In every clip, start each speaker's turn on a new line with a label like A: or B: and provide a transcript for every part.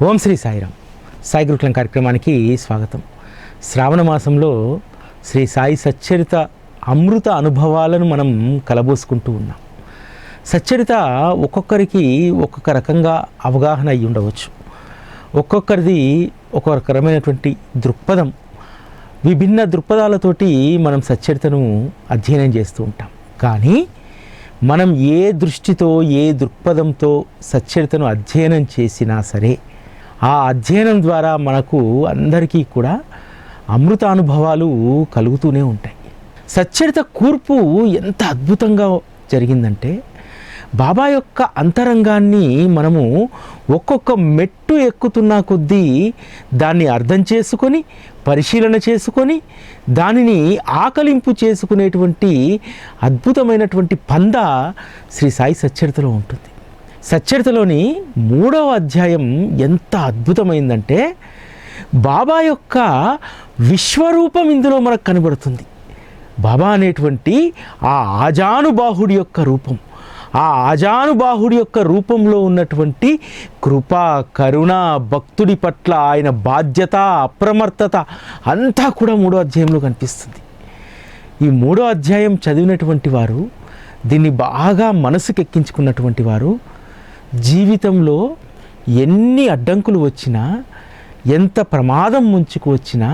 A: ఓం శ్రీ సాయిరామ్. సాయి గురుకులం కార్యక్రమానికి స్వాగతం. శ్రావణ మాసంలో శ్రీ సాయి సచ్చరిత అమృత అనుభవాలను మనం కలబోసుకుంటూ ఉన్నాం. సచ్చరిత ఒక్కొక్కరికి ఒక్కొక్క రకంగా అవగాహన అయ్యి ఉండవచ్చు. ఒక్కొక్కరిది ఒక్కొక్క రకమైనటువంటి దృక్పథం, విభిన్న దృక్పథాలతోటి మనం సచ్చరితను అధ్యయనం చేస్తూ ఉంటాం. కానీ మనం ఏ దృష్టితో, ఏ దృక్పథంతో సచ్చరితను అధ్యయనం చేసినా సరే, ఆ అధ్యయనం ద్వారా మనకు అందరికీ కూడా అమృతానుభవాలు కలుగుతూనే ఉంటాయి. సచ్చరిత కూర్పు ఎంత అద్భుతంగా జరిగిందంటే, బాబా యొక్క అంతరంగాన్ని మనము ఒక్కొక్క మెట్టు ఎక్కుతున్న కొద్దీ దాన్ని అర్థం చేసుకొని, పరిశీలన చేసుకొని, దానిని ఆకలింపు చేసుకునేటువంటి అద్భుతమైనటువంటి పంద శ్రీ సాయి సచ్చరితలో ఉంటుంది. సచ్చరితలోని 3వ అధ్యాయం ఎంత అద్భుతమైందంటే, బాబా యొక్క విశ్వరూపం ఇందులో మనకు కనబడుతుంది. బాబా అనేటువంటి ఆ ఆజానుబాహుడి యొక్క రూపం, ఆ ఆజానుబాహుడి యొక్క రూపంలో ఉన్నటువంటి కృప, కరుణ, భక్తుడి పట్ల ఆయన బాధ్యత, అప్రమత్తత అంతా కూడా 3వ అధ్యాయంలో కనిపిస్తుంది. ఈ 3వ అధ్యాయం చదివినటువంటి వారు, దీన్ని బాగా మనసుకు ఎక్కించుకున్నటువంటి వారు, జీవితంలో ఎన్ని అడ్డంకులు వచ్చినా, ఎంత ప్రమాదం ముంచుకు వచ్చినా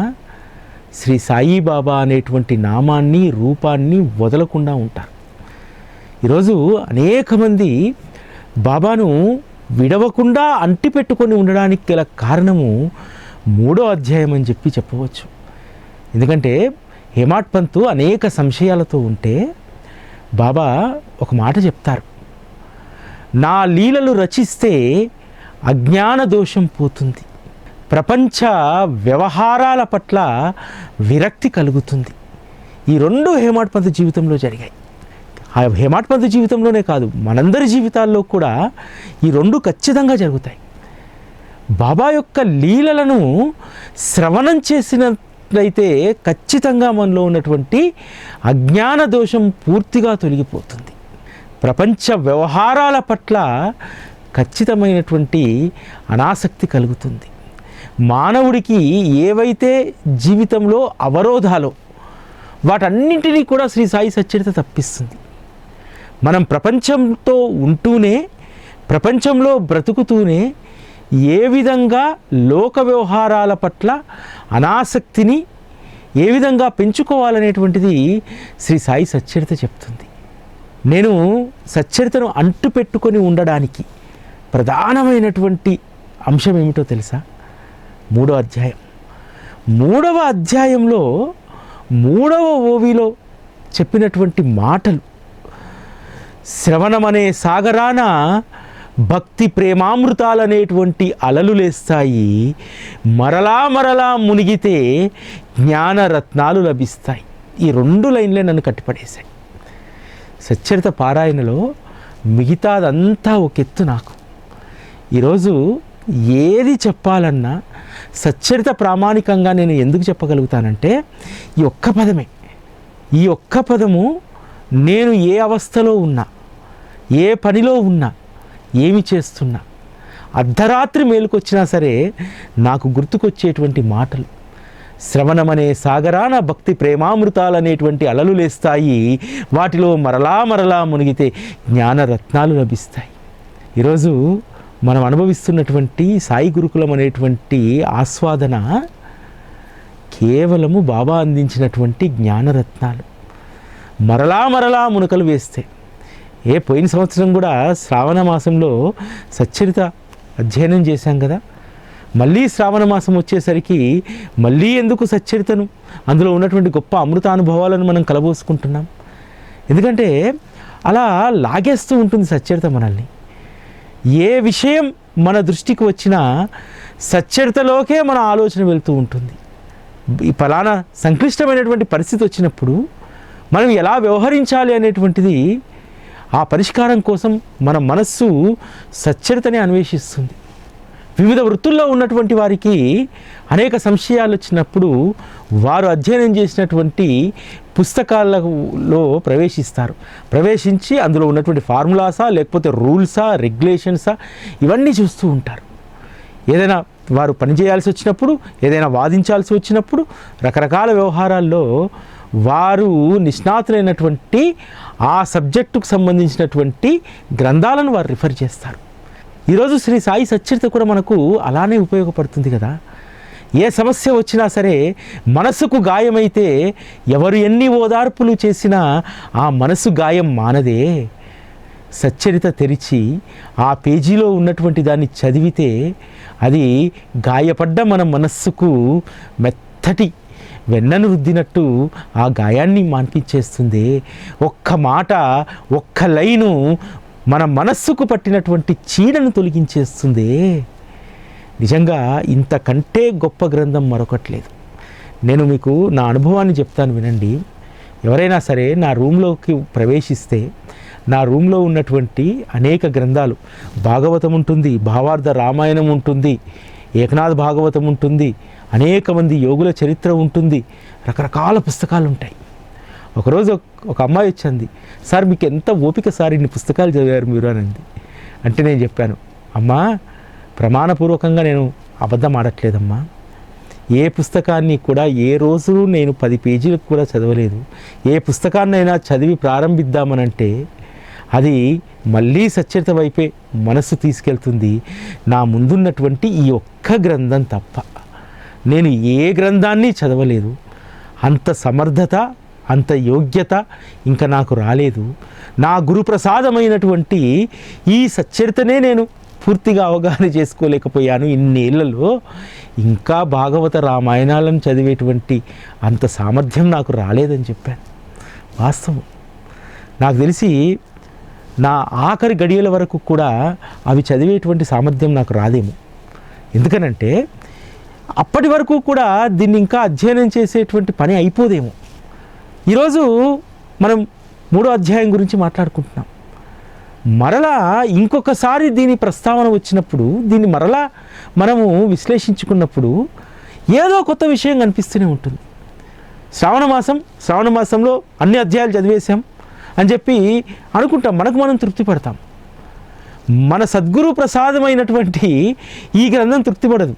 A: శ్రీ సాయిబాబా అనేటువంటి నామాన్ని, రూపాన్ని వదలకుండా ఉంటారు. ఈరోజు అనేక మంది బాబాను విడవకుండా అంటిపెట్టుకొని ఉండడానికి గల కారణము 3వ అధ్యాయం అని చెప్పవచ్చు. ఎందుకంటే హేమాడ్ పంతు అనేక సంశయాలతో ఉంటే బాబా ఒక మాట చెప్తారు, నా లీలలు రచిస్తే అజ్ఞాన దోషం పోతుంది, ప్రపంచ వ్యవహారాల పట్ల విరక్తి కలుగుతుంది. ఈ 2 హేమాడ్ పంతు జీవితంలో జరిగాయి. ఆ హేమాడ్ పంతు జీవితంలోనే కాదు, మనందరి జీవితాల్లో కూడా ఈ 2 ఖచ్చితంగా జరుగుతాయి. బాబా యొక్క లీలలను శ్రవణం చేసినట్లయితే ఖచ్చితంగా మనలో ఉన్నటువంటి అజ్ఞాన దోషం పూర్తిగా తొలగిపోతుంది. ప్రపంచ వ్యవహారాల పట్ల ఖచ్చితమైనటువంటి అనాసక్తి కలుగుతుంది. మానవుడికి ఏవైతే జీవితంలో అవరోధాలో వాటన్నింటినీ కూడా శ్రీ సాయి సచ్చరిత తప్పిస్తుంది. మనం ప్రపంచంతో ఉంటూనే, ప్రపంచంలో బ్రతుకుతూనే ఏ విధంగా లోక వ్యవహారాల పట్ల అనాసక్తిని ఏ విధంగా పెంచుకోవాలనేటువంటిది శ్రీ సాయి సచ్చరిత చెప్తుంది. నేను సచ్చరితను అంటు పెట్టుకొని ఉండడానికి ప్రధానమైనటువంటి అంశం ఏమిటో తెలుసా? 3వ అధ్యాయం. 3వ అధ్యాయంలో 3వ ఓవిలో చెప్పినటువంటి మాటలు, శ్రవణమనే సాగరాన భక్తి ప్రేమామృతాలనేటువంటి అలలు లేస్తాయి, మరలా మరలా మునిగితే జ్ఞానరత్నాలు లభిస్తాయి. ఈ 2 లైన్లే నన్ను కట్టిపడేశాయి. సచ్చరిత పారాయణలో మిగతాదంతా ఒక ఎత్తు. నాకు ఈరోజు ఏది చెప్పాలన్నా సచ్చరిత ప్రామాణికంగా నేను ఎందుకు చెప్పగలుగుతానంటే, ఈ ఒక్క పదమే. ఈ ఒక్క పదము నేను ఏ అవస్థలో ఉన్నా, ఏ పనిలో ఉన్నా, ఏమి చేస్తున్నా, అర్ధరాత్రి మేలుకొచ్చినా సరే నాకు గుర్తుకొచ్చేటువంటి మాటలు, శ్రవణమనే సాగరాన భక్తి ప్రేమామృతాలనేటువంటి అలలు లేస్తాయి, వాటిలో మరలా మరలా మునిగితే జ్ఞానరత్నాలు లభిస్తాయి. ఈరోజు మనం అనుభవిస్తున్నటువంటి సాయి గురుకులం అనేటువంటి ఆస్వాదన కేవలము బాబా అందించినటువంటి జ్ఞానరత్నాలు. మరలా మరలా మునకలు వేస్తే, పోయిన సంవత్సరం కూడా శ్రావణ మాసంలో సచ్చరిత అధ్యయనం చేశాం కదా, మళ్ళీ శ్రావణ మాసం వచ్చేసరికి మళ్ళీ ఎందుకు సచ్చరితను, అందులో ఉన్నటువంటి గొప్ప అమృతానుభవాలను మనం కలబోసుకుంటున్నాం. ఎందుకంటే అలా లాగేస్తూ ఉంటుంది సచ్చరిత మనల్ని. ఏ విషయం మన దృష్టికి వచ్చినా సచ్చరితలోకే మన ఆలోచన వెళ్తూ ఉంటుంది. ఈ ఫలానా సంక్లిష్టమైనటువంటి పరిస్థితి వచ్చినప్పుడు మనం ఎలా వ్యవహరించాలి అనేటువంటిది, ఆ పరిష్కారం కోసం మన మనస్సు సచ్చరితనే అన్వేషిస్తుంది. వివిధ వృత్తుల్లో ఉన్నటువంటి వారికి అనేక సంశయాలు వచ్చినప్పుడు వారు అధ్యయనం చేసినటువంటి పుస్తకాలలో ప్రవేశిస్తారు. ప్రవేశించి అందులో ఉన్నటువంటి ఫార్ములాసా లేకపోతే రూల్సా రెగ్యులేషన్సా ఇవన్నీ చూస్తూ ఉంటారు. ఏదైనా వారు పనిచేయాల్సి వచ్చినప్పుడు, ఏదైనా వాదించాల్సి వచ్చినప్పుడు, రకరకాల వ్యవహారాల్లో వారు నిష్ణాతులైనటువంటి ఆ సబ్జెక్టుకు సంబంధించినటువంటి గ్రంథాలను వారు రిఫర్ చేస్తారు. ఈరోజు శ్రీ సాయి సచ్చరిత కూడా మనకు అలానే ఉపయోగపడుతుంది కదా. ఏ సమస్య వచ్చినా సరే మనసుకు గాయమైతే ఎవరు ఎన్ని ఓదార్పులు చేసినా ఆ మనసు గాయం మానదే. సచ్చరిత తెరిచి ఆ పేజీలో ఉన్నటువంటి దాన్ని చదివితే అది గాయపడ్డ మన మనస్సుకు మెత్తటి వెన్నను రుద్దినట్టు ఆ గాయాన్ని మాన్పించేస్తుంది. ఒక్క మాట, ఒక్క లైను మన మనస్సుకు పట్టినటువంటి చీడను తొలగించేస్తుంది. నిజంగా ఇంతకంటే గొప్ప గ్రంథం మరొకట్లేదు. నేను మీకు నా అనుభవాన్ని చెప్తాను, వినండి. ఎవరైనా సరే నా రూమ్లోకి ప్రవేశిస్తే నా రూమ్లో ఉన్నటువంటి అనేక గ్రంథాలు, భాగవతం ఉంటుంది, భావార్థ రామాయణం ఉంటుంది, ఏకనాథ భాగవతం ఉంటుంది, అనేక మంది యోగుల చరిత్ర ఉంటుంది, రకరకాల పుస్తకాలు ఉంటాయి. ఒకరోజు ఒక అమ్మాయి వచ్చింది, సార్ మీకు ఎంత ఓపిక సార్, ఇన్ని పుస్తకాలు చదివారు మీరు అని అంది. అంటే నేను చెప్పాను, అమ్మా ప్రమాణపూర్వకంగా నేను అబద్ధం ఆడట్లేదమ్మా. ఏ పుస్తకాన్ని కూడా ఏ రోజు నేను 10 పేజీలకు కూడా చదవలేదు. ఏ పుస్తకాన్నైనా చదివి ప్రారంభిద్దామనంటే అది మళ్ళీ సచ్చరిత వైపే మనసు తీసుకెళ్తుంది. నా ముందున్నటువంటి ఈ ఒక్క గ్రంథం తప్ప నేను ఏ గ్రంథాన్ని చదవలేదు. అంత సమర్థత, అంత యోగ్యత ఇంకా నాకు రాలేదు. నా గురుప్రసాదమైనటువంటి ఈ సచ్చరితనే నేను పూర్తిగా అవగాహన చేసుకోలేకపోయాను ఇన్నేళ్లలో. ఇంకా భాగవత రామాయణాలను చదివేటువంటి అంత సామర్థ్యం నాకు రాలేదని చెప్పాను. వాస్తవం. నాకు తెలిసి నా ఆఖరి గడియల వరకు కూడా అవి చదివేటువంటి సామర్థ్యం నాకు రాదేమో. ఎందుకనంటే అప్పటి వరకు కూడా దీన్ని ఇంకా అధ్యయనం చేసేటువంటి పని అయిపోదేమో. ఈరోజు మనం 3వ అధ్యాయం గురించి మాట్లాడుకుంటున్నాం. మరలా ఇంకొకసారి దీని ప్రస్తావన వచ్చినప్పుడు, దీన్ని మరలా మనము విశ్లేషించుకున్నప్పుడు ఏదో కొత్త విషయం కనిపిస్తూనే ఉంటుంది. శ్రావణ మాసంలో అన్ని అధ్యాయాలు చదివేశాం అని చెప్పి అనుకుంటాం, మనకు మనం తృప్తి పడతాం. మన సద్గురు ప్రసాదమైనటువంటి ఈ గ్రంథం తృప్తిపడదు.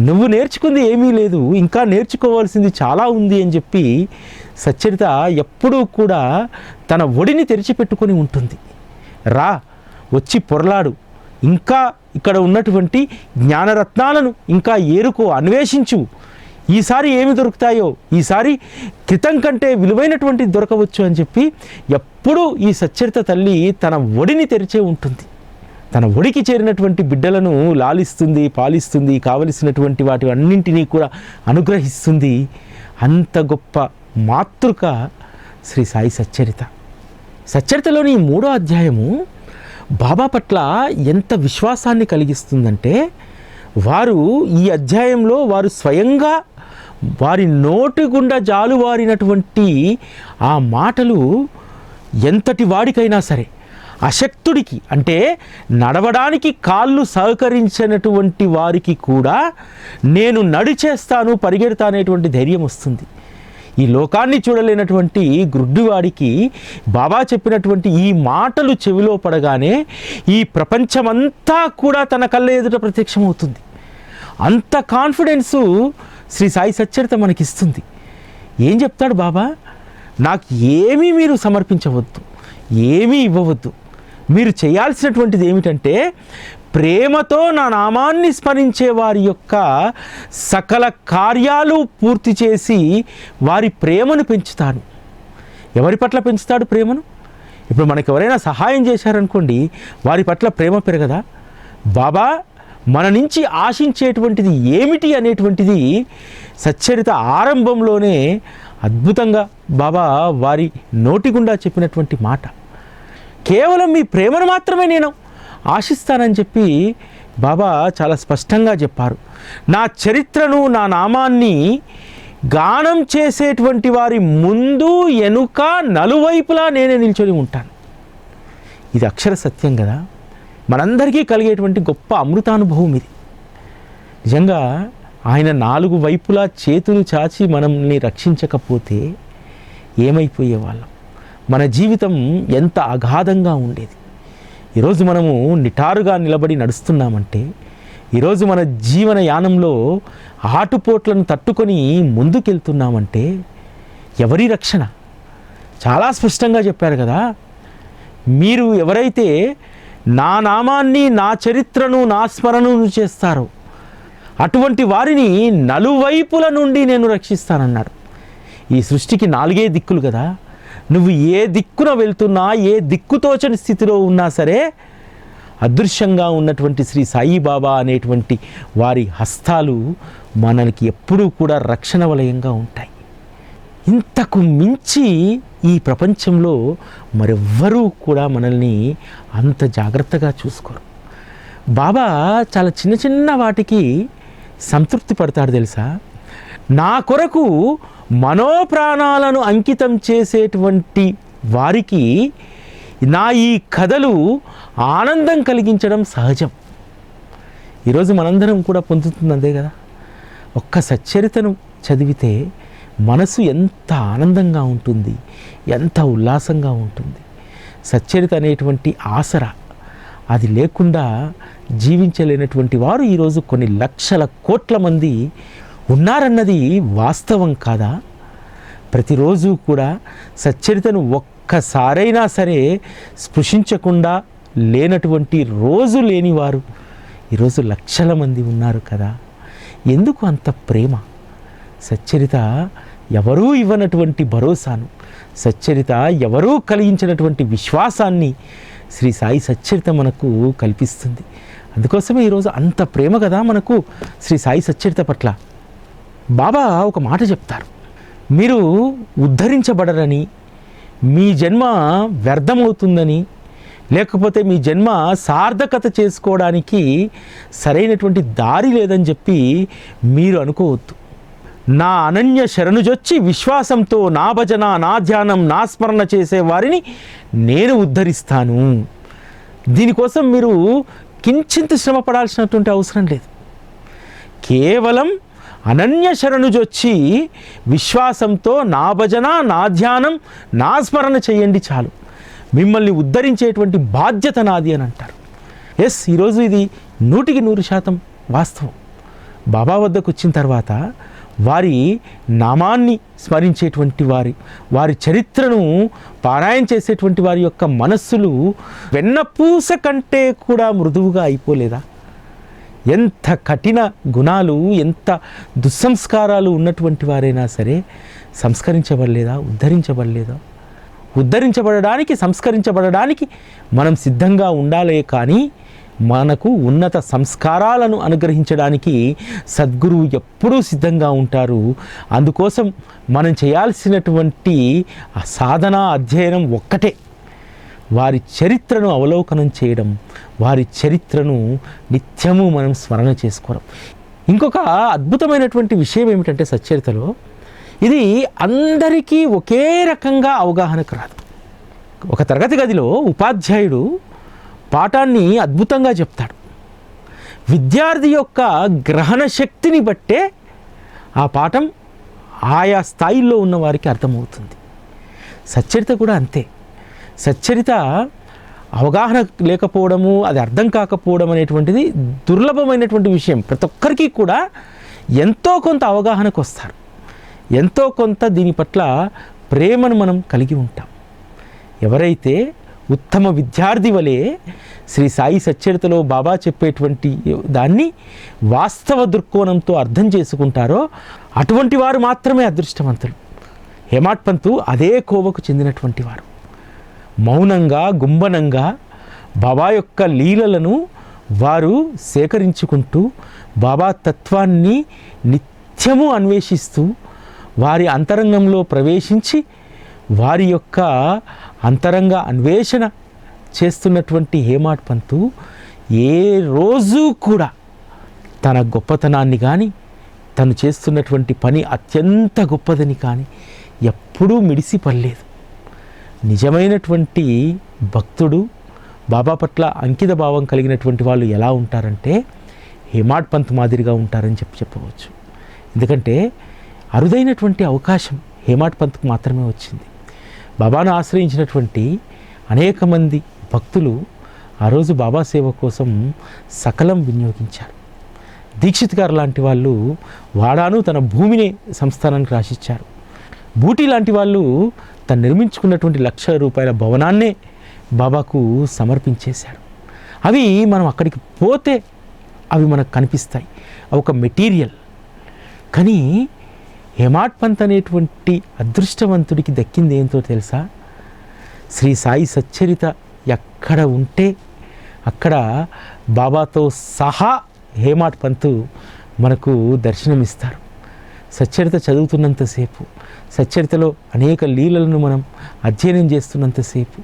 A: నువ్వు నేర్చుకుంది ఏమీ లేదు, ఇంకా నేర్చుకోవాల్సింది చాలా ఉంది అని చెప్పి సచ్చరిత ఎప్పుడూ కూడా తన ఒడిని తెరిచిపెట్టుకొని ఉంటుంది. రా, వచ్చి పొరలాడు, ఇంకా ఇక్కడ ఉన్నటువంటి జ్ఞానరత్నాలను ఇంకా ఏరుకో, అన్వేషించు. ఈసారి ఏమి దొరుకుతాయో, ఈసారి క్రితం కంటే విలువైనటువంటి దొరకవచ్చు అని చెప్పి ఎప్పుడూ ఈ సచ్చరిత తల్లి తన ఒడిని తెరిచే ఉంటుంది. తన ఒడికి చేరినటువంటి బిడ్డలను లాలిస్తుంది, పాలిస్తుంది, కావలసినటువంటి వాటి అన్నింటినీ కూడా అనుగ్రహిస్తుంది. అంత గొప్ప మాతృక శ్రీ సాయి సచ్చరిత. సచ్చరితలోని 3వ అధ్యాయము బాబా పట్ల ఎంత విశ్వాసాన్ని కలిగిస్తుందంటే, వారు ఈ అధ్యాయంలో వారు స్వయంగా వారి నోటి గుండా జాలువారినటువంటి ఆ మాటలు ఎంతటి వాడికైనా సరే, అశక్తుడికి అంటే నడవడానికి కాళ్ళు సహకరించినటువంటి వారికి కూడా నేను నడిచేస్తాను, పరిగెడతానేటువంటి ధైర్యం వస్తుంది. ఈ లోకాన్ని చూడలేనటువంటి గ్రుడ్డివాడికి బాబా చెప్పినటువంటి ఈ మాటలు చెవిలో పడగానే ఈ ప్రపంచమంతా కూడా తన కళ్ళ ఎదుట ప్రత్యక్షమవుతుంది. అంత కాన్ఫిడెన్సు శ్రీ సాయి సచ్చరిత మనకిస్తుంది. ఏం చెప్తాడు బాబా? నాకు ఏమీ మీరు సమర్పించవద్దు, ఏమీ ఇవ్వవద్దు. మీరు చేయాల్సినటువంటిది ఏమిటంటే ప్రేమతో నా నామాన్ని స్మరించే వారి యొక్క సకల కార్యాలు పూర్తి చేసి వారి ప్రేమను పెంచుతాను. ఎవరి పట్ల పెంచుతాడు ప్రేమను? ఇప్పుడు మనకు ఎవరైనా సహాయం చేశారనుకోండి, వారి పట్ల ప్రేమ పెరగదా? బాబా మన నుంచి ఆశించేటువంటిది ఏమిటి అనేటువంటిది సచ్చరిత ఆరంభంలోనే అద్భుతంగా బాబా వారి నోటి గుండా చెప్పినటువంటి మాట. కేవలం మీ ప్రేమను మాత్రమే నేను ఆశిస్తానని చెప్పి బాబా చాలా స్పష్టంగా చెప్పారు. నా చరిత్రను, నా నామాన్ని గానం చేసేటువంటి వారి ముందు వెనుక నలువైపులా నేనే నిల్చొని ఉంటాను. ఇది అక్షర సత్యం కదా. మనందరికీ కలిగేటువంటి గొప్ప అమృతానుభవం ఇది. నిజంగా ఆయన 4 వైపులా చేతులు చాచి మనల్ని రక్షించకపోతే ఏమైపోయే వాళ్ళం? మన జీవితం ఎంత అగాధంగా ఉండేది. ఈరోజు మనము నిటారుగా నిలబడి నడుస్తున్నామంటే ఈరోజు మన జీవన యానంలో ఆటుపోట్లను తట్టుకొని ముందుకెళ్తున్నామంటే ఎవరి రక్షణ? చాలా స్పష్టంగా చెప్పారు కదా, మీరు ఎవరైతే నా నామాన్ని, నా చరిత్రను, నా స్మరణను చేస్తారో అటువంటి వారిని నలువైపుల నుండి నేను రక్షిస్తానన్నాడు. ఈ సృష్టికి 4 దిక్కులు కదా, నువ్వు ఏ దిక్కున వెళ్తున్నా, ఏ దిక్కుతోచని స్థితిలో ఉన్నా సరే అదృశ్యంగా ఉన్నటువంటి శ్రీ సాయిబాబా అనేటువంటి వారి హస్తాలు మనకి ఎప్పుడూ కూడా రక్షణ వలయంగా ఉంటాయి. ఇంతకు మించి ఈ ప్రపంచంలో మరెవ్వరూ కూడా మనల్ని అంత జాగ్రత్తగా చూసుకోరు. బాబా చాలా చిన్న చిన్న వాటికి సంతృప్తి పడతాడు తెలుసా. నా కొరకు మనోప్రాణాలను అంకితం చేసేటువంటి వారికి నా ఈ కథలు ఆనందం కలిగించడం సహజం. ఈరోజు మనందరం కూడా పొందుతుంది అంతే కదా. ఒక్క సచ్చరితను చదివితే మనసు ఎంత ఆనందంగా ఉంటుంది, ఎంత ఉల్లాసంగా ఉంటుంది. సచ్చరిత అనేటువంటి ఆసరా అది లేకుండా జీవించలేనటువంటి వారు ఈరోజు కొన్ని లక్షల కోట్ల మంది ఉన్నారన్నది వాస్తవం కాదా? ప్రతిరోజు కూడా సచ్చరితను ఒక్కసారైనా సరే స్పృశించకుండా లేనటువంటి రోజు లేనివారు ఈరోజు లక్షల మంది ఉన్నారు కదా. ఎందుకు అంత ప్రేమ? సచ్చరిత ఎవరూ ఇవ్వనటువంటి భరోసాను, సచ్చరిత ఎవరూ కలిగించినటువంటి విశ్వాసాన్ని శ్రీ సాయి సచ్చరిత మనకు కల్పిస్తుంది. అందుకోసమే ఈరోజు అంత ప్రేమ కదా మనకు శ్రీ సాయి సచ్చరిత పట్ల. బాబా ఒక మాట చెప్తారు, మీరు ఉద్ధరించబడరని, మీ జన్మ వ్యర్థమవుతుందని, లేకపోతే మీ జన్మ సార్థకత చేసుకోవడానికి సరైనటువంటి దారి లేదని చెప్పి మీరు అనుకోవద్దు. నా అనన్య శరణుజొచ్చి విశ్వాసంతో నా భజన, నా ధ్యానం, నా స్మరణ చేసే వారిని నేను ఉద్ధరిస్తాను. దీనికోసం మీరు కించింత శ్రమ పడాల్సినటువంటి అవసరం లేదు. కేవలం అనన్య శరణుజొచ్చి విశ్వాసంతో నా భజన, నా ధ్యానం, నా స్మరణ చేయండి చాలు. మిమ్మల్ని ఉద్ధరించేటువంటి బాధ్యత నాది అని అంటారు. ఎస్, ఈరోజు ఇది 100% వాస్తవం. బాబా వద్దకు వచ్చిన తర్వాత వారి నామాన్ని స్మరించేటువంటి వారి చరిత్రను పారాయణ చేసేటువంటి వారి యొక్క మనస్సులు వెన్నపూస కంటే కూడా మృదువుగా అయిపోలేదా? ఎంత కఠిన గుణాలు, ఎంత దుస్సంస్కారాలు ఉన్నటువంటి వారైనా సరే సంస్కరించబడలేదా? ఉద్ధరించబడలేదా? ఉద్ధరించబడడానికి, సంస్కరించబడడానికి మనం సిద్ధంగా ఉండాలే కానీ మనకు ఉన్నత సంస్కారాలను అనుగ్రహించడానికి సద్గురువు ఎప్పుడూ సిద్ధంగా ఉంటారు. అందుకోసం మనం చేయాల్సినటువంటి సాధన, అధ్యయనం ఒక్కటే, వారి చరిత్రను అవలోకనం చేయడం, వారి చరిత్రను నిత్యము మనం స్మరణ చేసుకోవడం. ఇంకొక అద్భుతమైనటువంటి విషయం ఏమిటంటే సచ్చరితలో ఇది అందరికీ ఒకే రకంగా అవగాహనకు రాదు. ఒక తరగతి గదిలో ఉపాధ్యాయుడు పాఠాన్ని అద్భుతంగా చెప్తాడు. విద్యార్థి యొక్క గ్రహణ శక్తిని బట్టే ఆ పాఠం ఆయా స్థాయిల్లో ఉన్న వారికి అర్థమవుతుంది. సచ్చరిత కూడా అంతే. సచ్చరిత అవగాహన లేకపోవడము, అది అర్థం కాకపోవడం అనేటువంటిది దుర్లభమైనటువంటి విషయం. ప్రతి ఒక్కరికి కూడా ఎంతో కొంత అవగాహనకు వస్తారు, ఎంతో కొంత దీని పట్ల ప్రేమను మనం కలిగి ఉంటాం. ఎవరైతే ఉత్తమ విద్యార్థి వలె శ్రీ సాయి సచ్చరితలో బాబా చెప్పేటువంటి దాన్ని వాస్తవ దృక్కోణంతో అర్థం చేసుకుంటారో అటువంటి వారు మాత్రమే అదృష్టవంతులు. హేమాడ్ పంతు అదే కోవకు చెందినటువంటి వారు. మౌనంగా, గుంబనంగా బాబా యొక్క లీలలను వారు సేకరించుకుంటూ బాబా తత్వాన్ని నిత్యము అన్వేషిస్తూ వారి అంతరంగంలో ప్రవేశించి వారి యొక్క అంతరంగ అన్వేషణ చేస్తున్నటువంటి హేమాడ్ పంతు ఏ రోజు కూడా తన గొప్పతనాన్ని కానీ, తను చేస్తున్నటువంటి పని అత్యంత గొప్పదని కానీ ఎప్పుడూ మిడిసిపడలేదు. నిజమైనటువంటి భక్తుడు, బాబా పట్ల అంకిత భావం కలిగినటువంటి వాళ్ళు ఎలా ఉంటారంటే హేమాడ్ పంత్ మాదిరిగా ఉంటారని చెప్పవచ్చు. ఎందుకంటే అరుదైనటువంటి అవకాశం హేమాడ్ పంత్కు మాత్రమే వచ్చింది. బాబాను ఆశ్రయించినటువంటి అనేక మంది భక్తులు ఆ రోజు బాబా సేవ కోసం సకలం వినియోగించారు. దీక్షిత్ గారు లాంటి వాళ్ళు వాడాను తన భూమిని సంస్థానానికి రాసిచ్చారు. బూటీ లాంటి వాళ్ళు తను నిర్మించుకున్నటువంటి ₹1,00,000 భవనాన్నే బాబాకు సమర్పించేశారు. అవి మనం అక్కడికి పోతే అవి మనకు కనిపిస్తాయి, అవి ఒక మెటీరియల్. కానీ హేమాడ్ పంత్ అనేటువంటి అదృష్టవంతుడికి దక్కింది ఏంటో తెలుసా? శ్రీ సాయి సచ్చరిత ఎక్కడ ఉంటే అక్కడ బాబాతో సహా హేమాడ్ పంత్ మనకు దర్శనమిస్తారు. సచ్చరిత చదువుతున్నంతసేపు, సచ్చరితలో అనేక లీలలను మనం అధ్యయనం చేస్తున్నంతసేపు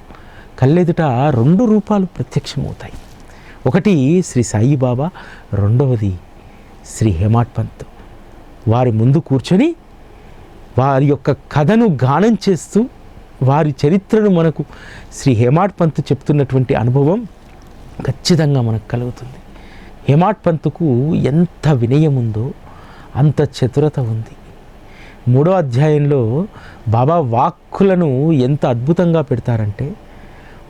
A: కళ్ళెదుట 2 రూపాలు ప్రత్యక్షమవుతాయి. ఒకటి శ్రీ సాయిబాబా, రెండవది శ్రీ హేమాడ్ పంత్. వారి ముందు కూర్చొని వారి యొక్క కథను గానం చేస్తూ వారి చరిత్రను మనకు శ్రీ హేమాడ్ పంత్ చెప్తున్నటువంటి అనుభవం ఖచ్చితంగా మనకు కలుగుతుంది. హేమాడ్ పంత్కు ఎంత వినయం ఉందో అంత చతురత ఉంది. 3వ అధ్యాయంలో బాబా వాక్కులను ఎంత అద్భుతంగా పెడతారంటే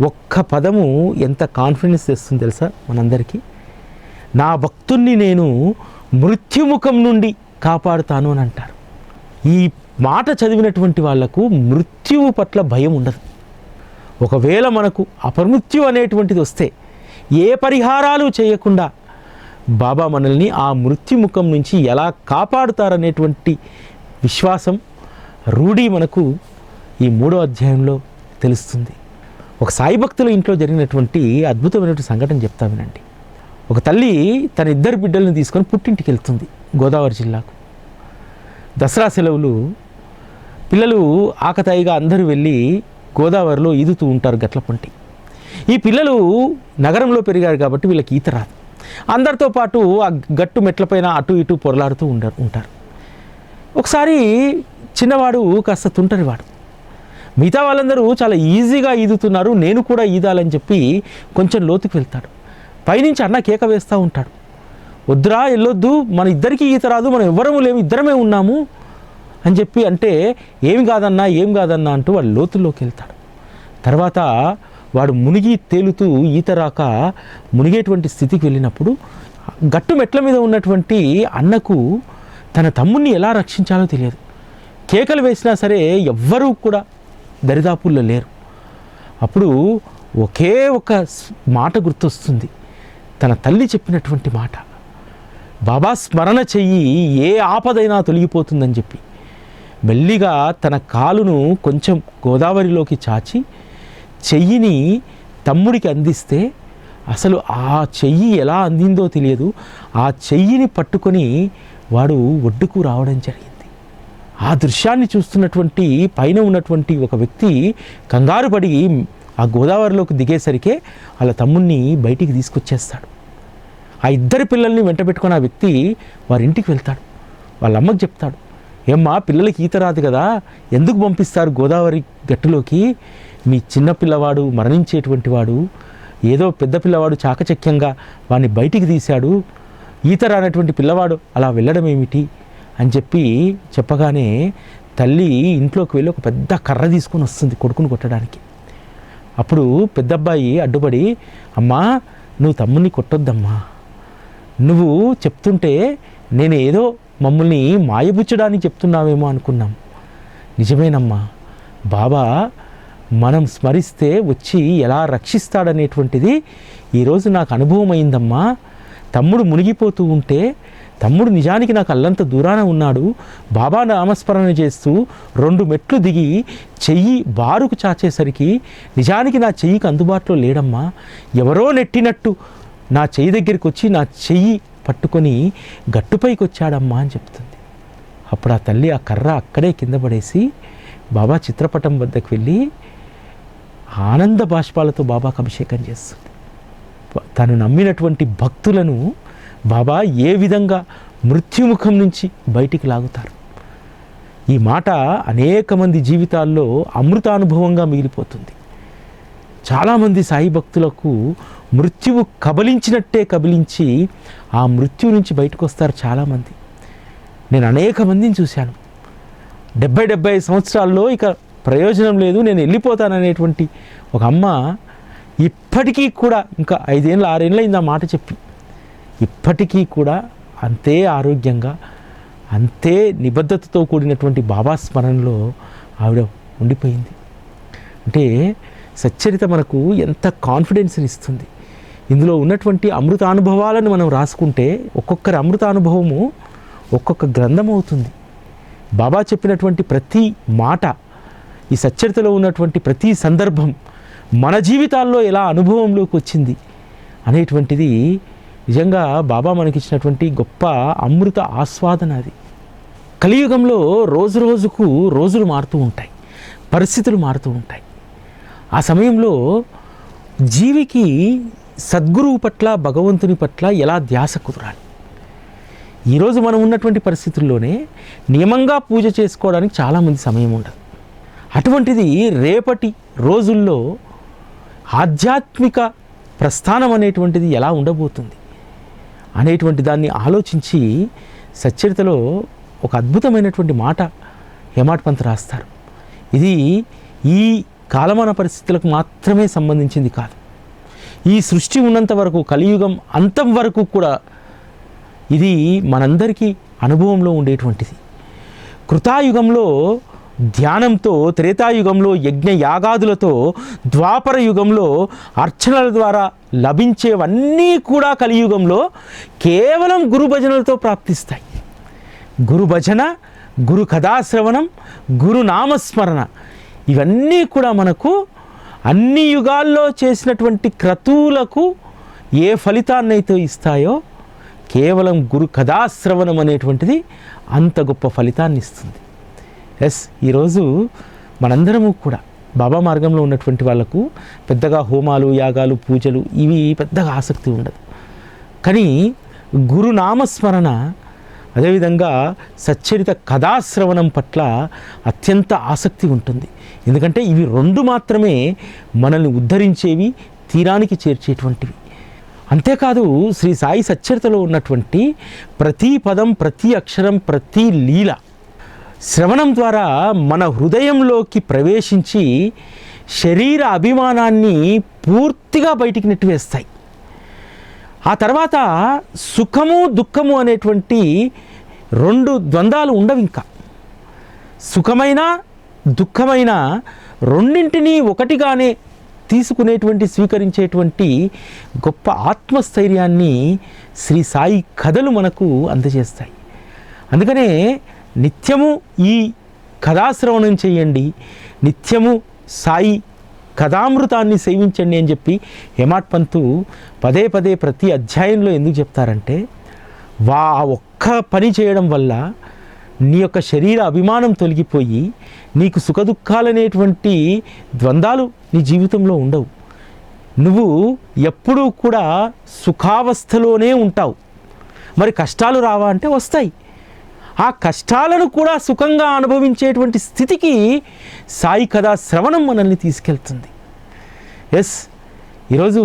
A: ఒక్క పదము ఎంత కాన్ఫిడెన్స్ తెస్తుంది తెలుసా మనందరికీ? నా భక్తుణ్ణి నేను మృత్యుముఖం నుండి కాపాడుతాను అని అంటారు. ఈ మాట చదివినటువంటి వాళ్లకు మృత్యువు పట్ల భయం ఉండదు. ఒకవేళ మనకు అపమృత్యు అనేటువంటిది వస్తే ఏ పరిహారాలు చేయకుండా బాబా మనల్ని ఆ మృత్యుముఖం నుంచి ఎలా కాపాడుతారనేటువంటి విశ్వాసం, రూఢి మనకు ఈ 3వ అధ్యాయంలో తెలుస్తుంది. ఒక సాయి భక్తుల ఇంట్లో జరిగినటువంటి అద్భుతమైనటువంటి సంఘటన చెప్తా వినండి. ఒక తల్లి తన 2 బిడ్డలను తీసుకొని పుట్టింటికి వెళ్తుంది గోదావరి జిల్లాకు. దసరా సెలవులు, పిల్లలు ఆకతాయిగా అందరూ వెళ్ళి గోదావరిలో ఈదుతూ ఉంటారు గట్ల పొంటి. ఈ పిల్లలు నగరంలో పెరిగారు కాబట్టి వీళ్ళకి ఈత రాదు. అందరితో పాటు ఆ గట్టు మెట్లపైన అటు ఇటు పొరలాడుతూ ఉంటారు. ఒకసారి చిన్నవాడు కాస్త తుంటరివాడు. మిగతా వాళ్ళందరూ చాలా ఈజీగా ఈదుతున్నారు, నేను కూడా ఈదాలని చెప్పి కొంచెం లోతుకు వెళ్తాడు. పైనుంచి అన్న కేక వేస్తూ ఉంటాడు, వద్దురా వెళ్ళొద్దు, మన ఇద్దరికీ ఈత రాదు, మనం ఎవ్వరము లేము, ఇద్దరమే ఉన్నాము అని చెప్పి అంటే ఏం కాదన్నా అంటూ వాడు లోతుల్లోకి వెళ్తాడు. తర్వాత వాడు మునిగి తేలుతూ ఈత రాక మునిగేటువంటి స్థితికి వెళ్ళినప్పుడు గట్టు మెట్ల మీద ఉన్నటువంటి అన్నకు తన తమ్ముడిని ఎలా రక్షించాలో తెలియదు. కేకలు వేసినా సరే ఎవ్వరూ కూడా దరిదాపుల్లో లేరు. అప్పుడు ఒకే ఒక మాట గుర్తొస్తుంది, తన తల్లి చెప్పినటువంటి మాట, బాబా స్మరణ చెయ్యి ఏ ఆపదైనా తొలగిపోతుందని చెప్పి మెల్లిగా తన కాలును కొంచెం గోదావరిలోకి చాచి చెయ్యిని తమ్ముడికి అందిస్తే అసలు ఆ చెయ్యి ఎలా అందిందో తెలియదు. ఆ చెయ్యిని పట్టుకొని వాడు ఒడ్డుకు రావడం జరిగింది. ఆ దృశ్యాన్ని చూస్తున్నటువంటి పైన ఉన్నటువంటి ఒక వ్యక్తి కంగారు పడి ఆ గోదావరిలోకి దిగేసరికే వాళ్ళ తమ్ముడిని బయటికి తీసుకొచ్చేస్తాడు. ఆ 2 పిల్లల్ని వెంట పెట్టుకొని ఆ వ్యక్తి వారి ఇంటికి వెళ్తాడు. వాళ్ళ అమ్మకి చెప్తాడు, ఏమ్మా పిల్లలకి ఈత రాదు కదా, ఎందుకు పంపిస్తారు గోదావరి గట్టులోకి? మీ చిన్న పిల్లవాడు మరణించేటువంటి వాడు, ఏదో పెద్ద పిల్లవాడు చాకచక్యంగా వాడిని బయటికి తీశాడు, ఈత రానటువంటి పిల్లవాడు అలా వెళ్ళడం ఏమిటి అని చెప్పి చెప్పగానే తల్లి ఇంట్లోకి వెళ్ళి ఒక పెద్ద కర్ర తీసుకొని వస్తుంది కొడుకుని కొట్టడానికి. అప్పుడు పెద్దబ్బాయి అడ్డుపడి, అమ్మా నువ్వు తమ్ముడిని కొట్టొద్దమ్మా, నువ్వు చెప్తుంటే నేను ఏదో మమ్మల్ని మాయబుచ్చడానికి చెప్తున్నావేమో అనుకున్నాం. నిజమేనమ్మా, బాబా మనం స్మరిస్తే వచ్చి ఎలా రక్షిస్తాడనేటువంటిది ఈరోజు నాకు అనుభవం అయిందమ్మా. తమ్ముడు మునిగిపోతూ ఉంటే తమ్ముడు నిజానికి నాకు అల్లంత దూరాన ఉన్నాడు, బాబా నామస్మరణ చేస్తూ 2 మెట్లు దిగి చెయ్యి బారుకు చాచేసరికి నిజానికి నా చెయ్యికి అందుబాటులో లేడమ్మా, ఎవరో నెట్టినట్టు నా చెయ్యి దగ్గరికి వచ్చి నా చెయ్యి పట్టుకొని గట్టుపైకి వచ్చాడమ్మా అని చెప్తుంది. అప్పుడు ఆ తల్లి ఆ కర్ర అక్కడే కింద పడేసి బాబా చిత్రపటం వద్దకు వెళ్ళి ఆనంద బాష్పాలతో బాబాకు అభిషేకం చేస్తుంది. తను నమ్మినటువంటి భక్తులను బాబా ఏ విధంగా మృత్యుముఖం నుంచి బయటికి లాగుతారు. ఈ మాట అనేక మంది జీవితాల్లో అమృతానుభవంగా మిగిలిపోతుంది. చాలామంది సాయి భక్తులకు మృత్యువు కబలించినట్టే కబలించి ఆ మృత్యువు నుంచి బయటకు వస్తారు చాలామంది. నేను అనేక మందిని చూశాను. 70-75 సంవత్సరాల్లో ఇక ప్రయోజనం లేదు, నేను వెళ్ళిపోతాననేటువంటి ఒక అమ్మ ఇప్పటికీ కూడా ఇంకా 5 ఏళ్ళు 6 ఏళ్ళు అయింది ఆ మాట చెప్పి, ఇప్పటికీ కూడా అంతే ఆరోగ్యంగా, అంతే నిబద్ధతతో కూడినటువంటి బాబా స్మరణలో ఆవిడ ఉండిపోయింది. అంటే సచ్చరిత మనకు ఎంత కాన్ఫిడెన్స్ని ఇస్తుంది. ఇందులో ఉన్నటువంటి అమృతానుభవాలను మనం రాసుకుంటే ఒక్కొక్కరి అమృతానుభవము ఒక్కొక్క గ్రంథం అవుతుంది. బాబా చెప్పినటువంటి ప్రతి మాట, ఈ సచ్చరితలో ఉన్నటువంటి ప్రతి సందర్భం మన జీవితాల్లో ఎలా అనుభవంలోకి వచ్చింది అనేటువంటిది నిజంగా బాబా మనకిచ్చినటువంటి గొప్ప అమృత ఆస్వాదన. అది కలియుగంలో రోజు రోజుకు రోజులు మారుతూ ఉంటాయి, పరిస్థితులు మారుతూ ఉంటాయి. ఆ సమయంలో జీవికి సద్గురువు పట్ల, భగవంతుని పట్ల ఎలా ధ్యాస కుదరాలి. ఈరోజు మనం ఉన్నటువంటి పరిస్థితుల్లోనే నియమంగా పూజ చేసుకోవడానికి చాలామంది సమయం ఉండదు. అటువంటిది రేపటి రోజుల్లో ఆధ్యాత్మిక ప్రస్థానం అనేటువంటిది ఎలా ఉండబోతుంది అనేటువంటి దాన్ని ఆలోచించి సచ్చరితలో ఒక అద్భుతమైనటువంటి మాట హేమాడ్ పంత్ రాస్తారు. ఇది ఈ కాలమాన పరిస్థితులకు మాత్రమే సంబంధించింది కాదు. ఈ సృష్టి ఉన్నంత వరకు, కలియుగం అంతం వరకు కూడా ఇది మనందరికీ అనుభవంలో ఉండేటువంటిది. కృతాయుగంలో ధ్యానంతో, త్రేతాయుగంలో యజ్ఞ యాగాదులతో, ద్వాపర యుగంలో అర్చనల ద్వారా లభించేవన్నీ కూడా కలియుగంలో కేవలం గురు భజనలతో ప్రాప్తిస్తాయి. గురు భజన, గురు కథాశ్రవణం, గురు నామస్మరణ ఇవన్నీ కూడా మనకు అన్ని యుగాల్లో చేసినటువంటి క్రతువులకు ఏ ఫలితాన్నైతే ఇస్తాయో కేవలం గురు కథాశ్రవణం అనేటువంటిది అంత గొప్ప ఫలితాన్ని ఇస్తుంది. ఈరోజు మనందరము కూడా బాబా మార్గంలో ఉన్నటువంటి వాళ్ళకు పెద్దగా హోమాలు, యాగాలు, పూజలు ఇవి పెద్దగా ఆసక్తి ఉండదు. కానీ గురునామస్మరణ, అదేవిధంగా సచ్చరిత కథాశ్రవణం పట్ల అత్యంత ఆసక్తి ఉంటుంది. ఎందుకంటే ఇవి రెండు మాత్రమే మనల్ని ఉద్ధరించేవి, తీరానికి చేర్చేటువంటివి. అంతేకాదు శ్రీ సాయి సచ్చరితలో ఉన్నటువంటి ప్రతి పదం, ప్రతి అక్షరం, ప్రతి లీల శ్రవణం ద్వారా మన హృదయంలోకి ప్రవేశించి శరీర అభిమానాన్ని పూర్తిగా బయటికి నెట్టివేస్తాయి. ఆ తర్వాత సుఖము, దుఃఖము అనేటువంటి రెండు ద్వంద్వాలు ఉండవు. ఇంకా సుఖమైన, దుఃఖమైన రెండింటినీ ఒకటిగానే తీసుకునేటువంటి, స్వీకరించేటువంటి గొప్ప ఆత్మస్థైర్యాన్ని శ్రీ సాయి కథలు మనకు అందజేస్తాయి. అందుకనే నిత్యము ఈ కథాశ్రవణం చేయండి, నిత్యము సాయి కథామృతాన్ని సేవించండి అని చెప్పి హేమాడ్ పంతు పదే పదే ప్రతి అధ్యాయంలో ఎందుకు చెప్తారంటే, ఒక్క పని చేయడం వల్ల నీ యొక్క శరీర అభిమానం తొలగిపోయి నీకు సుఖదుఖాలనేటువంటి ద్వంద్వాలు నీ జీవితంలో ఉండవు. నువ్వు ఎప్పుడూ కూడా సుఖావస్థలోనే ఉంటావు. మరి కష్టాలు రావా అంటే వస్తాయి. ఆ కష్టాలను కూడా సుఖంగా అనుభవించేటువంటి స్థితికి సాయి కథా శ్రవణం మనల్ని తీసుకెళ్తుంది. ఈరోజు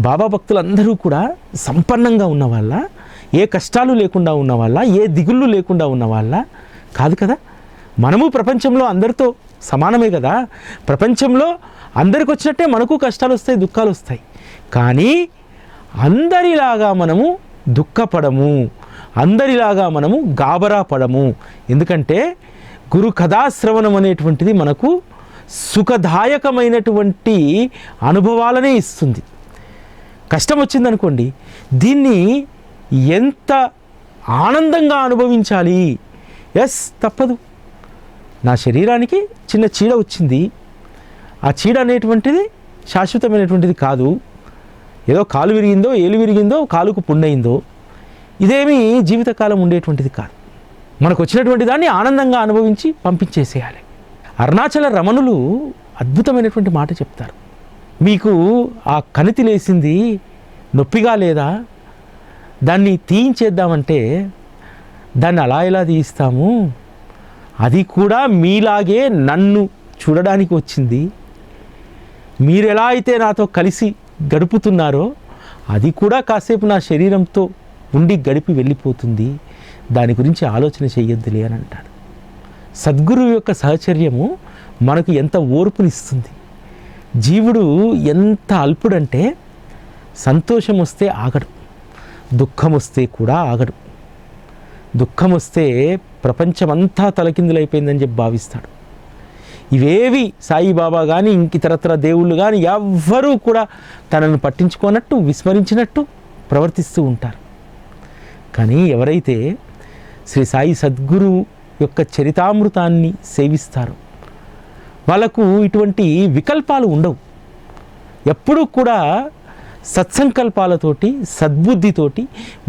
A: బాబా భక్తులందరూ కూడా సంపన్నంగా ఉన్న వాళ్ళ, ఏ కష్టాలు లేకుండా ఉన్న వాళ్ళ, ఏ దిగుళ్ళు లేకుండా ఉన్న వాళ్ళ కాదు కదా. మనము ప్రపంచంలో అందరితో సమానమే కదా. ప్రపంచంలో అందరికి వచ్చినట్టే మనకు కష్టాలు వస్తాయి, దుఃఖాలు వస్తాయి. కానీ అందరిలాగా మనము దుఃఖపడము, అందరిలాగా మనము గాబరా పడము. ఎందుకంటే గురు కథాశ్రవణం అనేటువంటిది మనకు సుఖదాయకమైనటువంటి అనుభవాలనే ఇస్తుంది. కష్టం వచ్చిందనుకోండి, దీన్ని ఎంత ఆనందంగా అనుభవించాలి. తప్పదు. నా శరీరానికి చిన్న చీడ వచ్చింది, ఆ చీడ అనేటువంటిది శాశ్వతమైనటువంటిది కాదు. ఏదో కాలు విరిగిందో, ఏలు విరిగిందో, కాలుకు పుండయిందో, ఇదేమీ జీవితకాలం ఉండేటువంటిది కాదు. మనకు వచ్చినటువంటి దాన్ని ఆనందంగా అనుభవించి పంపించేసేయాలి. అరుణాచల రమణులు అద్భుతమైనటువంటి మాట చెప్తారు. మీకు ఆ కణితి లేసింది, నొప్పిగా లేదా, దాన్ని తీయించేద్దామంటే దాన్ని అలా ఎలా తీయిస్తాము, అది కూడా మీలాగే నన్ను చూడడానికి వచ్చింది. మీరు ఎలా అయితే నాతో కలిసి గడుపుతున్నారో అది కూడా కాసేపు నా శరీరంతో ఉండి గడిపి వెళ్ళిపోతుంది. దాని గురించి ఆలోచన చెయ్యొద్దులే అని అంటాడు. సద్గురువు యొక్క సహచర్యము మనకు ఎంత ఓర్పునిస్తుంది. జీవుడు ఎంత అల్పుడంటే సంతోషం వస్తే ఆగడు, దుఃఖం వస్తే కూడా ఆగడు. దుఃఖం వస్తే ప్రపంచమంతా తలకిందులైపోయిందని చెప్పి భావిస్తాడు. ఇవేవి సాయిబాబా కానీ ఇతరత్ర దేవుళ్ళు కానీ ఎవ్వరూ కూడా తనను పట్టించుకోనట్టు విస్మరించినట్టు ప్రవర్తిస్తూ ఉంటారు. కానీ ఎవరైతే శ్రీ సాయి సద్గురు యొక్క చరితామృతాన్ని సేవిస్తారో వాళ్ళకు ఇటువంటి వికల్పాలు ఉండవు. ఎప్పుడూ కూడా సత్సంకల్పాలతోటి సద్బుద్ధితోటి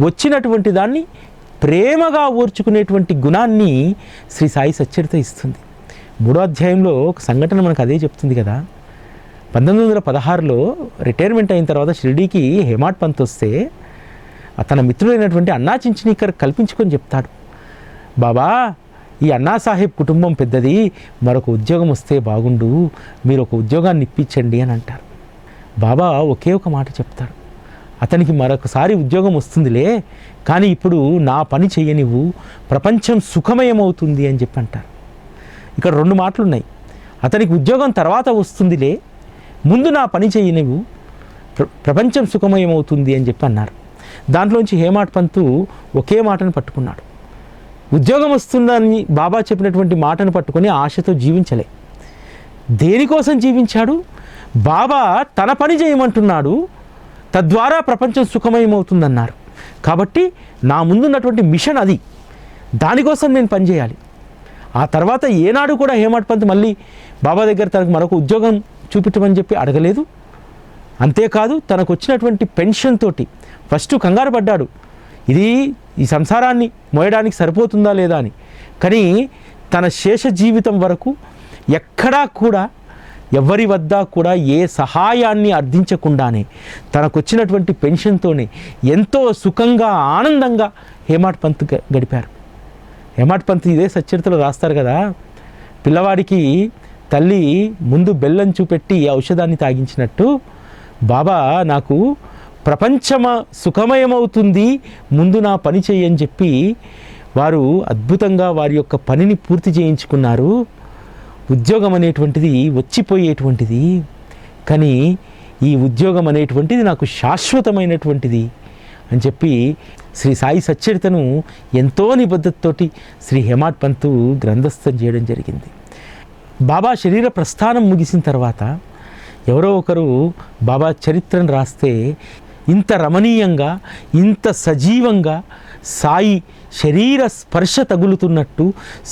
A: వచ్చినటువంటి దాన్ని ప్రేమగా ఓర్చుకునేటువంటి గుణాన్ని శ్రీ సాయి సచ్చరిత ఇస్తుంది. 3వ అధ్యాయంలో ఒక సంఘటన మనకు అదే చెప్తుంది కదా. 1916లో రిటైర్మెంట్ అయిన తర్వాత షిరిడీకి హేమాడ్ పంత్ వస్తే తన మిత్రుడైనటువంటి అన్నా చించినీకర్ కల్పించుకొని చెప్తాడు, బాబా ఈ అన్నా సాహెబ్ కుటుంబం పెద్దది, మరొక ఉద్యోగం వస్తే బాగుండు, మీరు ఒక ఉద్యోగాన్ని ఇప్పించండి అని అంటారు. బాబా ఒకే ఒక మాట చెప్తాడు, అతనికి మరొకసారి ఉద్యోగం వస్తుందిలే, కానీ ఇప్పుడు నా పని చెయ్యనివ్వు, ప్రపంచం సుఖమయమవుతుంది అని చెప్పి అంటారు. ఇక్కడ 2 మాటలు ఉన్నాయి. అతనికి ఉద్యోగం తర్వాత వస్తుందిలే, ముందు నా పని చెయ్యనివ్వు, ప్రపంచం సుఖమయమవుతుంది అని చెప్పి అన్నారు. దాంట్లోంచి హేమాడ్ పంతు ఒకే మాటను పట్టుకున్నాడు. ఉద్యోగం వస్తుందని బాబా చెప్పినటువంటి మాటను పట్టుకొని ఆశతో జీవించలే. దేనికోసం జీవించాడు? బాబా తన పని చేయమంటున్నాడు, తద్వారా ప్రపంచం సుఖమయమవుతుందన్నారు. కాబట్టి నా ముందున్నటువంటి మిషన్ అది, దానికోసం నేను పనిచేయాలి. ఆ తర్వాత ఏనాడు కూడా హేమాడ్ పంత్ మళ్ళీ బాబా దగ్గర తనకు మరొక ఉద్యోగం చూపించమని చెప్పి అడగలేదు. అంతేకాదు తనకు వచ్చినటువంటి పెన్షన్ తోటి ఫస్ట్ కంగారు పడ్డాడు, ఈ సంసారాన్ని మోయడానికి సరిపోతుందా లేదా అని. కానీ తన శేష జీవితం వరకు ఎక్కడా కూడా ఎవరి వద్ద కూడా ఏ సహాయాన్ని అర్థించకుండానే తనకు వచ్చినటువంటి పెన్షన్తోనే ఎంతో సుఖంగా ఆనందంగా హేమాడ్ పంత్ గడిపారు. హేమాడ్ పంత్ ఇదే సచ్చరితలో రాస్తారు కదా, పిల్లవాడికి తల్లి ముందు బెల్లం చూపెట్టి ఔషధాన్ని తాగించినట్టు బాబా నాకు ప్రపంచమ సుఖమయమవుతుంది, ముందు నా పని చేయని చెప్పి వారు అద్భుతంగా వారి యొక్క పనిని పూర్తి చేయించుకున్నారు. ఉద్యోగం అనేటువంటిది వచ్చిపోయేటువంటిది, కానీ ఈ ఉద్యోగం అనేటువంటిది నాకు శాశ్వతమైనటువంటిది అని చెప్పి శ్రీ సాయి సచ్చరితను ఎంతో నిబద్ధతతోటి శ్రీ హేమాడ్ పంతు గ్రంథస్థం చేయడం జరిగింది. బాబా శరీర ప్రస్థానం ముగిసిన తర్వాత ఎవరో ఒకరు బాబా చరిత్రను రాస్తే ఇంత రమణీయంగా ఇంత సజీవంగా సాయి శరీర స్పర్శ తగులుతున్నట్టు,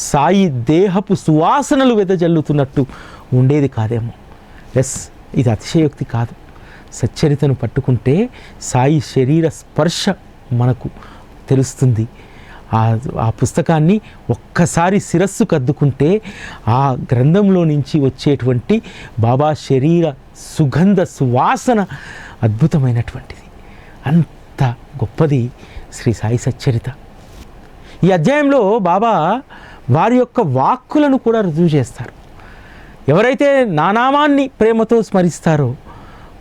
A: సాయి దేహపు సువాసనలు వెదజల్లుతున్నట్టు ఉండేది కాదేమో. ఇది అతిశయోక్తి కాదు. సచ్చరితను పట్టుకుంటే సాయి శరీర స్పర్శ మనకు తెలుస్తుంది. ఆ పుస్తకాన్ని ఒక్కసారి శిరస్సుకు అద్దుకుంటే ఆ గ్రంథంలో నుంచి వచ్చేటువంటి బాబా శరీర సుగంధ సువాసన అద్భుతమైనటువంటిది. అంత గొప్పది శ్రీ సాయి సచ్చరిత. ఈ అధ్యాయంలో బాబా వారి యొక్క వాక్కులను కూడా రుజువు చేస్తారు. ఎవరైతే నా నామాన్ని ప్రేమతో స్మరిస్తారో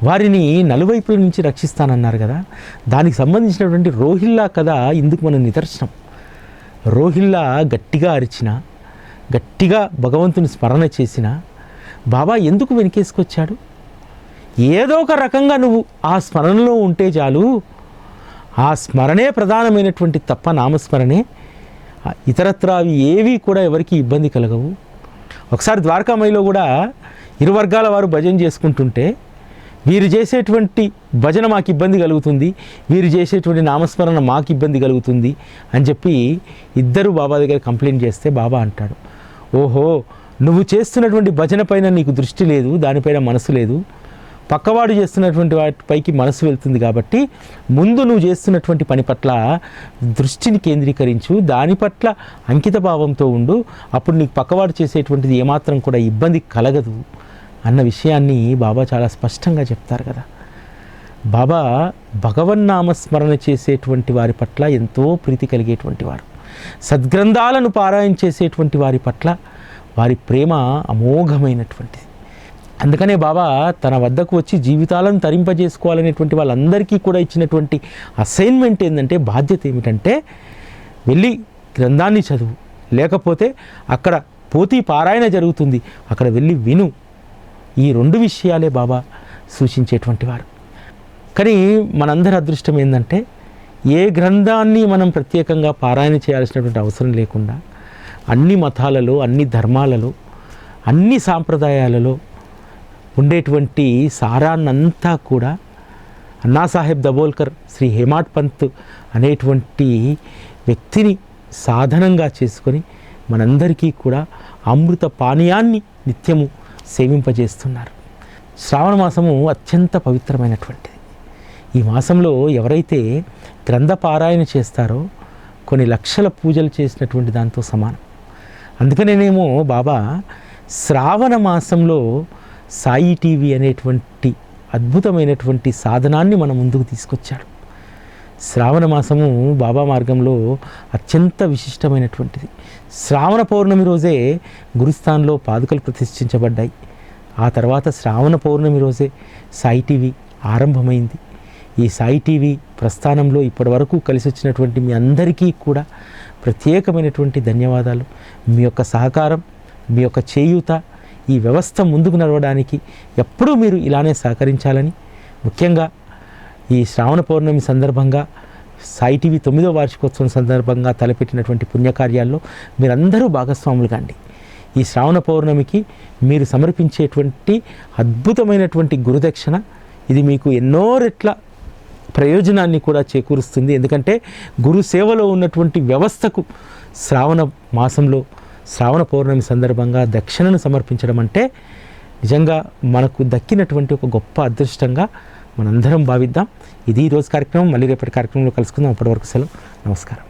A: వారిని నలువైపుల నుంచి రక్షిస్తానన్నారు కదా, దానికి సంబంధించినటువంటి రోహిల్లా కథ ఇందుకు మన నిదర్శనం. రోహిల్లా గట్టిగా అరిచిన, గట్టిగా భగవంతుని స్మరణ చేసిన బాబా ఎందుకు వెనకేసుకొచ్చాడు? ఏదో ఒక రకంగా నువ్వు ఆ స్మరణలో ఉంటే చాలు, ఆ స్మరణే ప్రధానమైనటువంటి తప్ప నామస్మరణే, ఇతరత్ర అవి ఏవి కూడా ఎవరికి ఇబ్బంది కలగవు. ఒకసారి ద్వారకామయిలో కూడా 2 వర్గాల వారు భజన చేసుకుంటుంటే, వీరు చేసేటువంటి భజన మాకు ఇబ్బంది కలుగుతుంది, వీరు చేసేటువంటి నామస్మరణ మాకు ఇబ్బంది కలుగుతుంది అని చెప్పి ఇద్దరు బాబా దగ్గర కంప్లైంట్ చేస్తే బాబా అంటాడు, ఓహో నువ్వు చేస్తున్నటువంటి భజన పైన నీకు దృష్టి లేదు, దానిపైన మనసు లేదు, పక్కవాడు చేస్తున్నటువంటి వాటిపైకి మనసు వెళ్తుంది, కాబట్టి ముందు నువ్వు చేస్తున్నటువంటి పని పట్ల దృష్టిని కేంద్రీకరించు, దాని పట్ల అంకిత భావంతో ఉండు, అప్పుడు నీకు పక్కవాడు చేసేటువంటిది ఏమాత్రం కూడా ఇబ్బంది కలగదు అన్న విషయాన్ని బాబా చాలా స్పష్టంగా చెప్తారు కదా. బాబా భగవన్నామస్మరణ చేసేటువంటి వారి పట్ల ఎంతో ప్రీతి కలిగేటువంటి వారు, సద్గ్రంథాలను పారాయణ చేసేటువంటి వారి పట్ల వారి ప్రేమ అమోఘమైనటువంటిది. అందుకనే బాబా తన వద్దకు వచ్చి జీవితాలను తరింపజేసుకోవాలనేటువంటి వాళ్ళందరికీ కూడా ఇచ్చినటువంటి అసైన్మెంట్ ఏంటంటే, బాధ్యత ఏమిటంటే, వెళ్ళి గ్రంథాన్ని చదువు, లేకపోతే అక్కడ పోతీ పారాయణ జరుగుతుంది అక్కడ వెళ్ళి విను. ఈ 2 విషయాలే బాబా సూచించేటువంటి వారు. కానీ మనందరి అదృష్టం ఏంటంటే ఏ గ్రంథాన్ని మనం ప్రత్యేకంగా పారాయణ చేయాల్సినటువంటి అవసరం లేకుండా అన్ని మతాలలో, అన్ని ధర్మాలలో, అన్ని సాంప్రదాయాలలో ఉండేటువంటి సారాన్నంతా కూడా అన్నాసాహెబ్ దబోల్కర్, శ్రీ హేమాడ్ పంత్ అనేటువంటి వ్యక్తిని సాధనంగా చేసుకొని మనందరికీ కూడా అమృత పానీయాన్ని నిత్యము సేవింపజేస్తున్నారు. శ్రావణ మాసము అత్యంత పవిత్రమైనటువంటిది. ఈ మాసంలో ఎవరైతే గ్రంథ పారాయణ చేస్తారో కొన్ని లక్షల పూజలు చేసినటువంటి దాంతో సమానం. అందుకనేనేమో బాబా శ్రావణ మాసంలో సాయి టీవీ అనేటువంటి అద్భుతమైనటువంటి సాధనాన్ని మన ముందుకు తీసుకొచ్చాడు. శ్రావణ మాసము బాబా మార్గంలో అత్యంత విశిష్టమైనటువంటిది. శ్రావణ పౌర్ణమి రోజే గురుస్థాన్లో పాదుకలు ప్రతిష్ఠించబడ్డాయి. ఆ తర్వాత శ్రావణ పౌర్ణమి రోజే సాయి టీవీ ఆరంభమైంది. ఈ సాయి టీవీ ప్రస్థానంలో ఇప్పటి వరకు కలిసి వచ్చినటువంటి మీ అందరికీ కూడా ప్రత్యేకమైనటువంటి ధన్యవాదాలు. మీ యొక్క సహకారం, మీ యొక్క చేయూత ఈ వ్యవస్థ ముందుకు నడవడానికి ఎప్పుడూ మీరు ఇలానే సహకరించాలని, ముఖ్యంగా ఈ శ్రావణ పౌర్ణమి సందర్భంగా సాయి టీవీ 9వ వార్షికోత్సవం సందర్భంగా తలపెట్టినటువంటి పుణ్యకార్యాల్లో మీరందరూ భాగస్వాములు కాండి. ఈ శ్రావణ పౌర్ణమికి మీరు సమర్పించేటువంటి అద్భుతమైనటువంటి గురుదక్షిణ ఇది మీకు ఎన్నో రెట్ల ప్రయోజనాన్ని కూడా చేకూరుస్తుంది. ఎందుకంటే గురు సేవలో ఉన్నటువంటి వ్యవస్థకు శ్రావణ మాసంలో శ్రావణ పౌర్ణమి సందర్భంగా దక్షిణను సమర్పించడం అంటే నిజంగా మనకు దక్కినటువంటి ఒక గొప్ప అదృష్టంగా మనందరం భావిద్దాం. ఇది ఈరోజు కార్యక్రమం. మళ్ళీ రేపటి కార్యక్రమంలో కలుసుకుందాం. అప్పటివరకు సెలవు. నమస్కారం.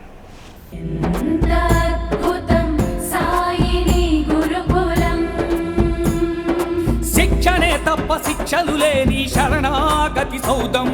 B: శిక్షణే తప్ప శిక్షలు లేని శరణాగతి సౌదం.